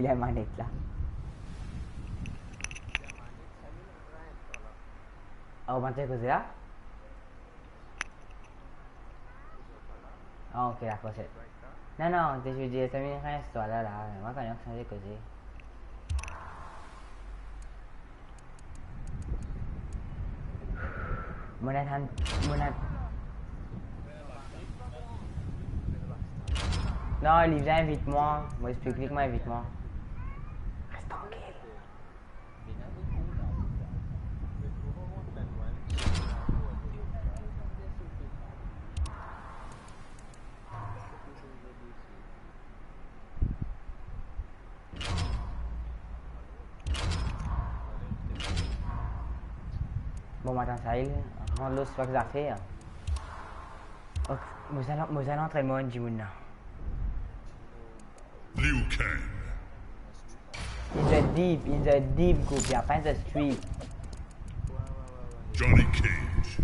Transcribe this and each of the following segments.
la manette là. Oh, macam tu là? Oh, ok, d'accord, c'est. Non, non, je veux dire, ça vient rien, cette histoire-là, là. Moi, quand on s'en est causé. Non, il vient, invite-moi. Moi, explique-moi, invite-moi. Reste tranquille. Bon, matin, ça y est. Rends l'eau, c'est pas que ça fait. Ok, nous allons entraîner moi, Jimouna. Liu Kang. In the deep group, yeah, find the street. Johnny Cage.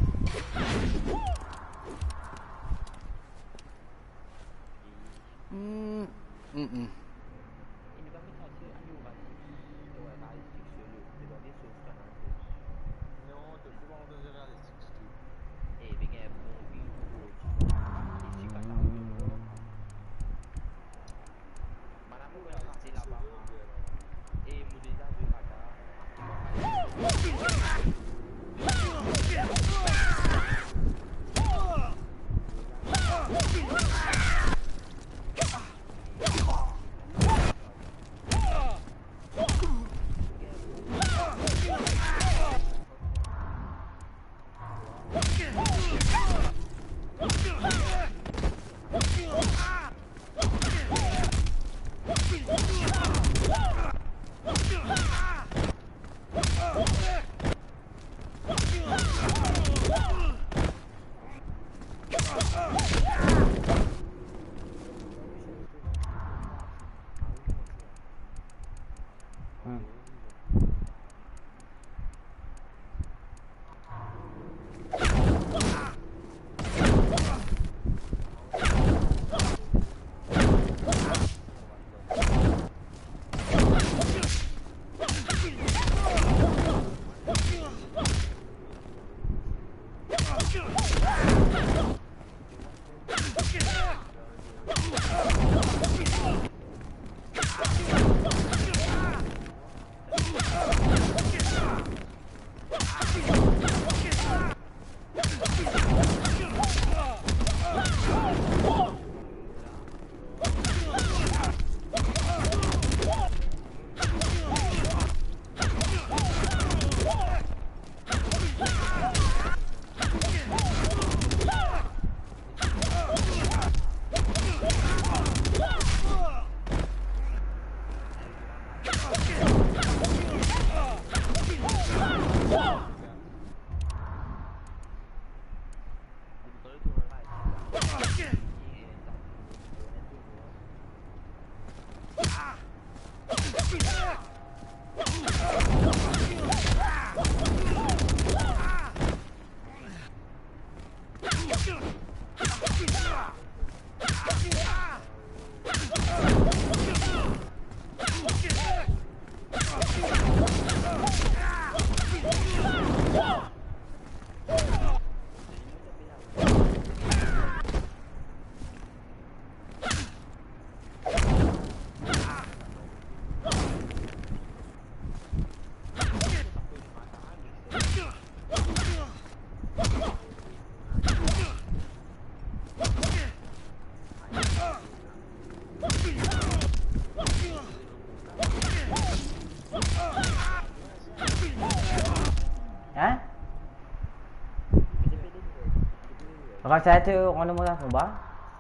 Rasa tu on demande un combat.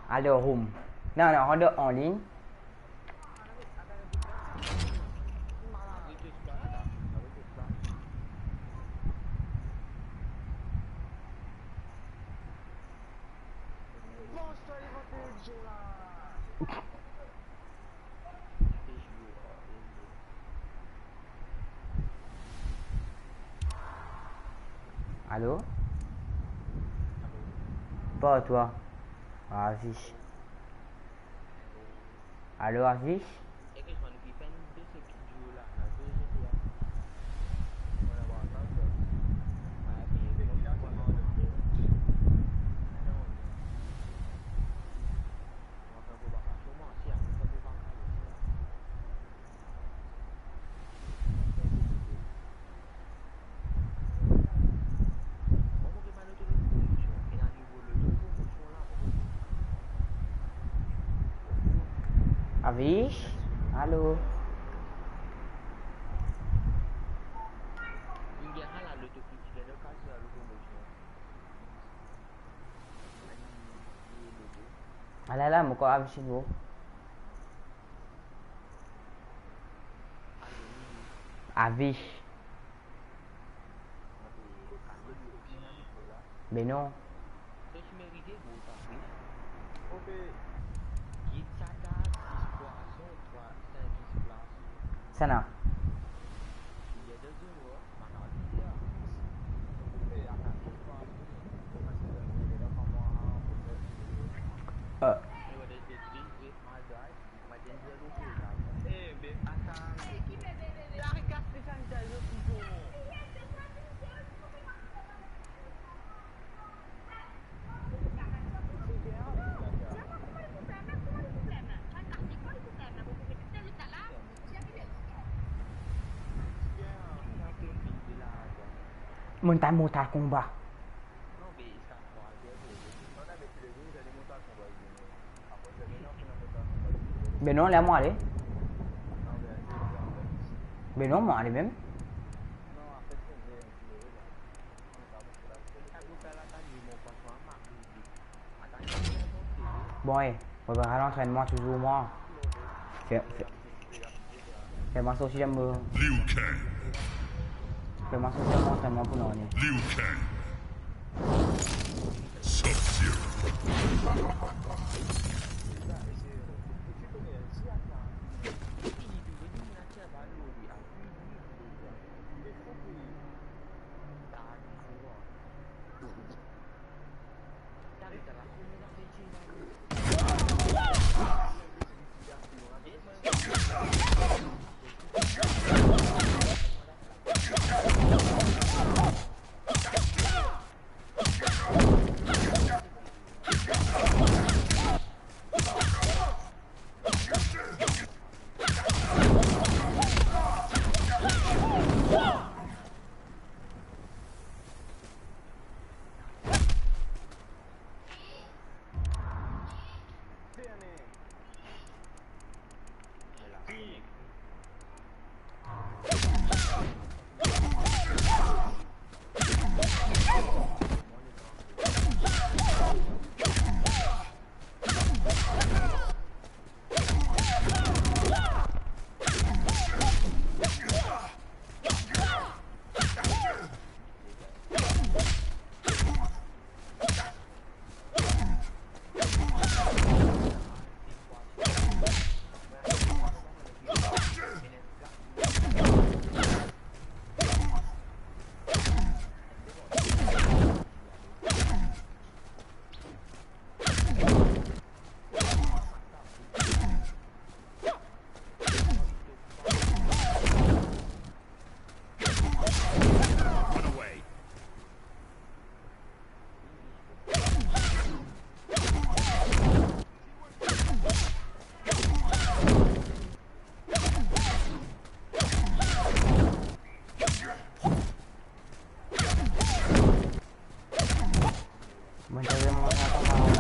Allez au room. Non, non, on est en ligne. Allô? Pas toi. Aziz. Allô Aziz? Avish? Halo. Ingia halal tu kita dah kasih lalu promotion. Alah lah, muka Avish dulu. Avish. Beno. Terus meri dia buat apa? Oke. Kita dah dispuaso buat saya dispuaso. Sana. Dia dah jauh, mana dia? Akan lupa. Dia dah kamu. Lewat dari with my guys, my danger lupa. Be akan. Dah kasih sanjai tu. Muntah-muntah kong ba? Beno là moi đấy. Beno moi đấy même. Boy, boy vào l'entraînement toujours moi. Fais ma sauce j'aime. Liu Kang. Fais ma sauce j'aime entraînement pour nous. Liu Kang. Sub-Zero. Mình chơi game mode